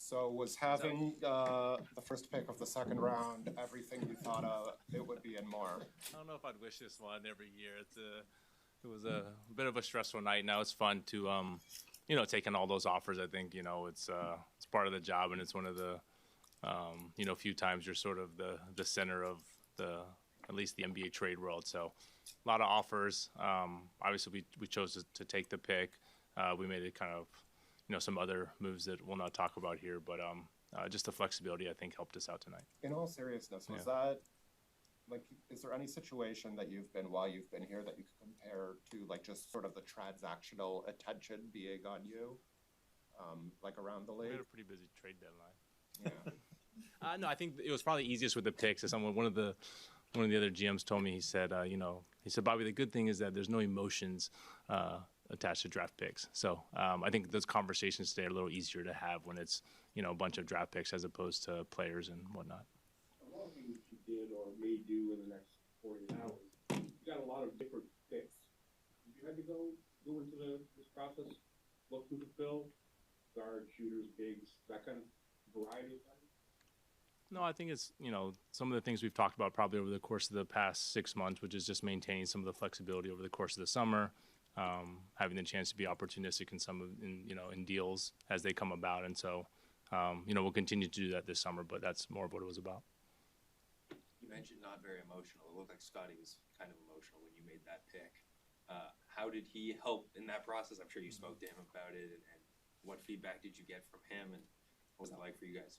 So was having the first pick of the second round everything you thought it would be and more? I don't know if I'd wish this one every year. It was a bit of a stressful night. Now it's fun to taking all those offers. I think it's part of the job, and it's one of the few times you're sort of the center of at least the NBA trade world. So a lot of offers. Obviously, we chose to take the pick. We made it kind of some other moves that we'll not talk about here, but just the flexibility I think helped us out tonight. In all seriousness, was that is there any situation that you've been while you've been here that you could compare to just sort of the transactional attention being on you, around the league? We had a pretty busy trade deadline. Yeah. No, I think it was probably easiest with the picks. As one of the other GMs told me, he said, Bobby, the good thing is that there's no emotions attached to draft picks. So I think those conversations today are a little easier to have when it's a bunch of draft picks as opposed to players and whatnot. A lot of things you did or may do in the next 48 hours, you got a lot of different picks. Did you have to go into this process, look who to fill, guards, shooters, bigs, that kind of variety of things? No, I think it's, some of the things we've talked about probably over the course of the past 6 months, which is just maintaining some of the flexibility over the course of the summer, having the chance to be opportunistic in deals as they come about. And so, we'll continue to do that this summer, but that's more of what it was about. You mentioned not very emotional. It looked like Scotty was kind of emotional when you made that pick. How did he help in that process? I'm sure you spoke to him about it, and what feedback did you get from him, and what was that like for you guys?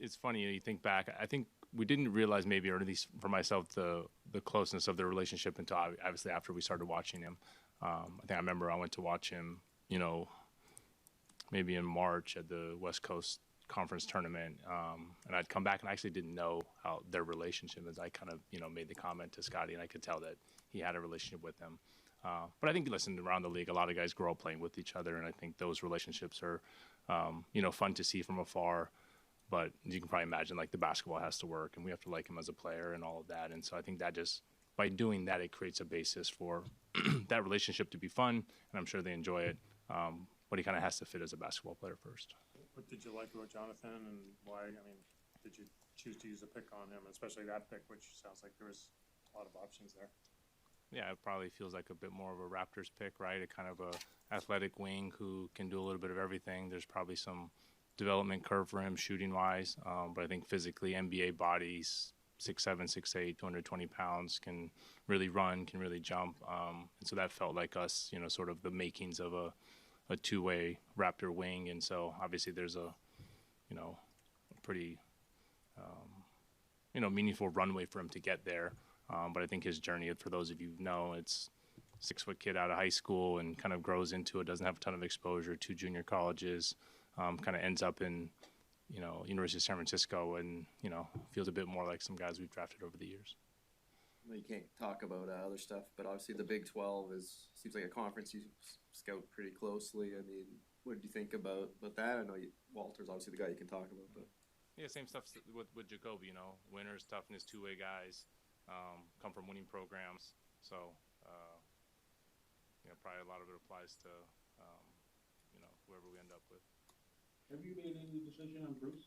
It's funny, you think back, I think we didn't realize maybe, or at least for myself, the closeness of the relationship until obviously after we started watching him. I think I remember I went to watch him, maybe in March at the West Coast Conference tournament, and I'd come back and I actually didn't know how their relationship is. I kind of, made the comment to Scotty, and I could tell that he had a relationship with him. But I think, listen, around the league, a lot of guys grow up playing with each other, and I think those relationships are, fun to see from afar. But you can probably imagine, the basketball has to work, and we have to like him as a player and all of that. And so I think that just, by doing that, it creates a basis for that relationship to be fun, and I'm sure they enjoy it. But he kind of has to fit as a basketball player first. What did you like about Jonathan, and why? I mean, did you choose to use a pick on him, especially that pick, which sounds like there was a lot of options there? Yeah, it probably feels like a bit more of a Raptors pick, right? A kind of a athletic wing who can do a little bit of everything. There's probably some development curve for him shooting-wise, but I think physically, NBA bodies, 6'7", 6'8", 220 pounds, can really run, can really jump. And so that felt like us, sort of the makings of a two-way Raptor wing. And so obviously there's a pretty, meaningful runway for him to get there. But I think his journey, for those of you who know, it's 6-foot kid out of high school and kind of grows into it, doesn't have a ton of exposure, 2 junior colleges, kind of ends up in, University of San Francisco and, feels a bit more like some guys we've drafted over the years. Well, you can't talk about other stuff, but obviously the Big 12 seems like a conference you scout pretty closely. I mean, what did you think about that? I know Walter's obviously the guy you can talk about, but yeah, same stuff with Jacoby. Winners, toughness, two-way guys, come from winning programs. So, probably a lot of it applies to whoever we end up with. Have you made any decision on Bruce?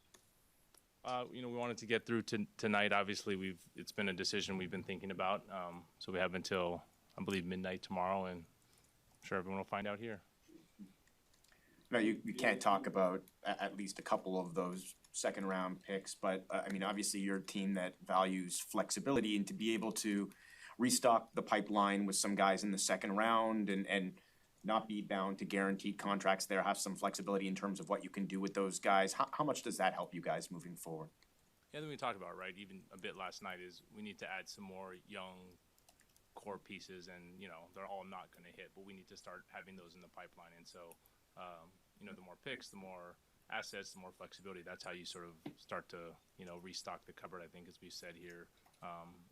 We wanted to get through tonight. Obviously, it's been a decision we've been thinking about. So we have until, I believe, midnight tomorrow, and I'm sure everyone will find out here. No, you can't talk about at least a couple of those second-round picks, but, obviously you're a team that values flexibility, and to be able to restock the pipeline with some guys in the second round and not be bound to guaranteed contracts there, have some flexibility in terms of what you can do with those guys. How much does that help you guys moving forward? Yeah, then we talked about, right, even a bit last night, is we need to add some more young core pieces, and, they're all not going to hit, but we need to start having those in the pipeline. And so, the more picks, the more assets, the more flexibility. That's how you sort of start to, restock the cupboard, I think, as we said here,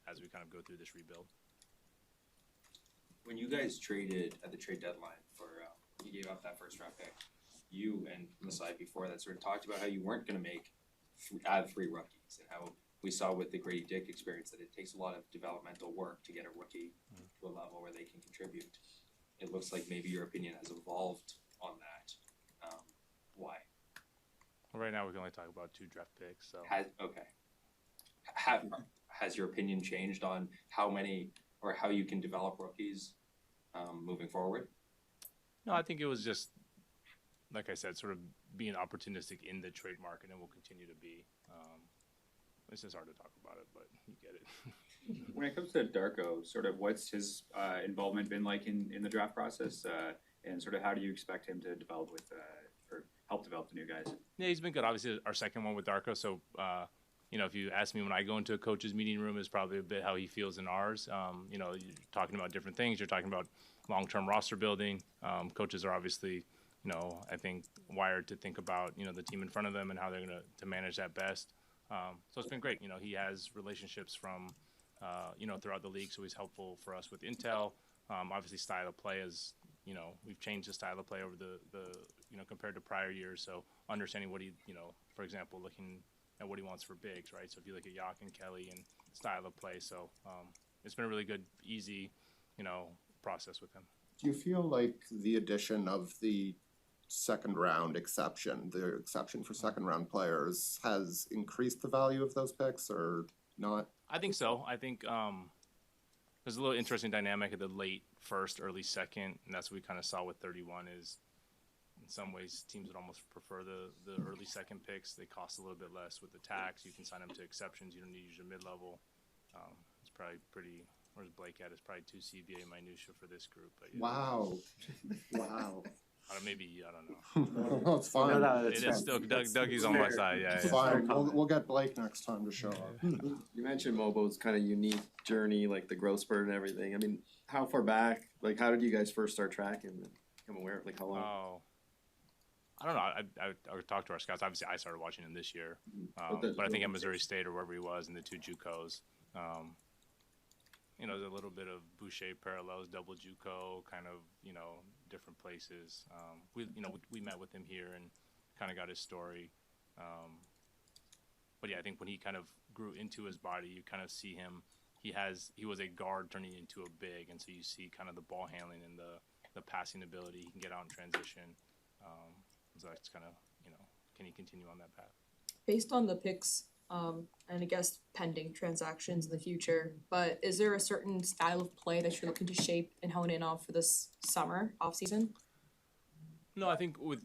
as we kind of go through this rebuild. When you guys traded at the trade deadline you gave up that first round pick, you and Masai before that sort of talked about how you weren't going to add 3 rookies, and how we saw with the Grady Dick experience that it takes a lot of developmental work to get a rookie to a level where they can contribute. It looks like maybe your opinion has evolved on that. Why? right now we can only talk about 2 draft picks. So Has your opinion changed on how many or how you can develop rookies moving forward? no, I think it was just like I said, sort of being opportunistic in the trade market, and will continue to be. It's just hard to talk about it, but you get it. When it comes to Darko, sort of what's his involvement been like in the draft process, and sort of how do you expect him to develop with or help develop the new guys? Yeah, he's been good. Obviously, our second one with Darko. So, you know, if you ask me when I go into a coach's meeting room, is probably a bit how he feels in ours. You know, you're talking about different things. You're talking about long-term roster building. Coaches are obviously, you know, I think wired to think about, you know, the team in front of them and how they're going to manage that best. So it's been great. You know, he has relationships from, you know, throughout the league, so he's helpful for us with intel. Obviously, style of play is, you know, we've changed the style of play over the you know, compared to prior years. So understanding what he, you know, for example, looking at what he wants for bigs, right? So if you look at Yak and Kelly and style of play, so it's been a really good, easy, you know, process with him. Do you feel like the addition of the second round exception, the exception for second round players, has increased the value of those picks or not? I think so. I think there's a little interesting dynamic at the late first, early second, and that's what we kind of saw with 31 is in some ways teams would almost prefer the early second picks. They cost a little bit less with the tax. You can sign them to exceptions. You don't need to use your mid-level. It's probably pretty, where's Blake at? It's probably 2 CBA minutia for this group. But, yeah. Wow. Wow. Maybe, I don't know. No, it's fine. It is still, Dougie's on my side, yeah. It's fine. We'll get Blake next time to show up. You mentioned Mogbo's kind of unique journey, like the growth spurt and everything. I mean, how far back, like how did you guys first start tracking and become aware, like how long? Oh, I don't know. I would talk to our scouts. Obviously, I started watching him this year, but I think at Missouri State or wherever he was in the 2 JUCOs, you know, there's a little bit of Boucher parallels, double JUCO, kind of, you know, different places. We met with him here and kind of got his story. But yeah, I think when he kind of grew into his body, you kind of see him. He was a guard turning into a big, and so you see kind of the ball handling and the passing ability. He can get out in transition. So that's kind of, you know, can he continue on that path? Based on the picks, and I guess pending transactions in the future, but is there a certain style of play that you're looking to shape and hone in on for this summer off season? No, I think with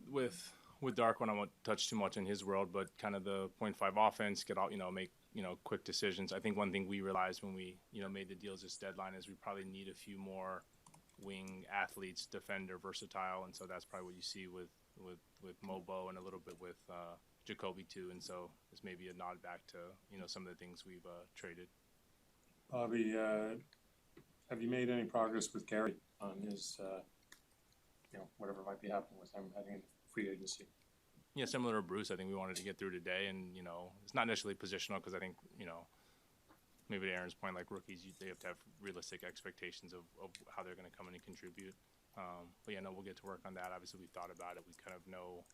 Dark, I won't touch too much in his world, but kind of the 0.5 offense, get out, you know, make, you know, quick decisions. I think one thing we realized when we, you know, made the deals this deadline is we probably need a few more wing athletes, defender, versatile, and so that's probably what you see with Mogbo and a little bit with Jacoby too, and so it's maybe a nod back to, you know, some of the things we've traded. Bobby, have you made any progress with Gary on his, you know, whatever might be happening with him heading into free agency? Yeah, similar to Bruce, I think we wanted to get through today, and, you know, it's not necessarily positional because I think, you know, maybe to Aaron's point, like rookies, they have to have realistic expectations of how they're going to come in and contribute. But yeah, no, we'll get to work on that. Obviously, we've thought about it. We kind of know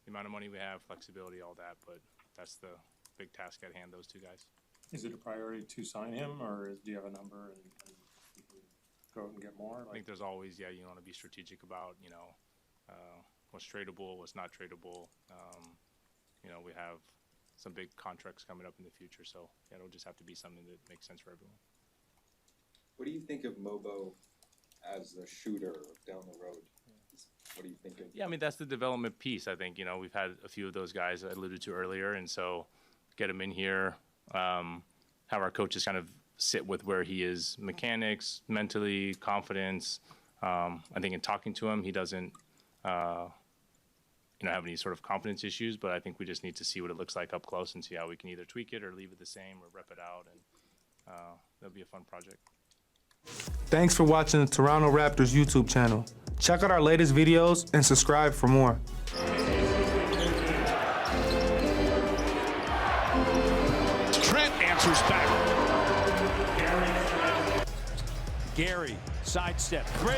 the amount of money we have, flexibility, all that, but that's the big task at hand, those 2 guys. Is it a priority to sign him, or do you have a number and you can go out and get more? I think there's always, yeah, you want to be strategic about, you know, what's tradable, what's not tradable. You know, we have some big contracts coming up in the future, so yeah, it'll just have to be something that makes sense for everyone. What do you think of Mogbo as a shooter down the road? What do you think of? Yeah, I mean, that's the development piece. I think, you know, we've had a few of those guys I alluded to earlier, and so get him in here, have our coaches kind of sit with where he is, mechanics, mentally, confidence. I think in talking to him, he doesn't, you know, have any sort of confidence issues, but I think we just need to see what it looks like up close and see how we can either tweak it or leave it the same or rep it out, and that'll be a fun project. Thanks for watching the Toronto Raptors YouTube channel. Check out our latest videos and subscribe for more. Trent answers back. Gary, sidestep. 3.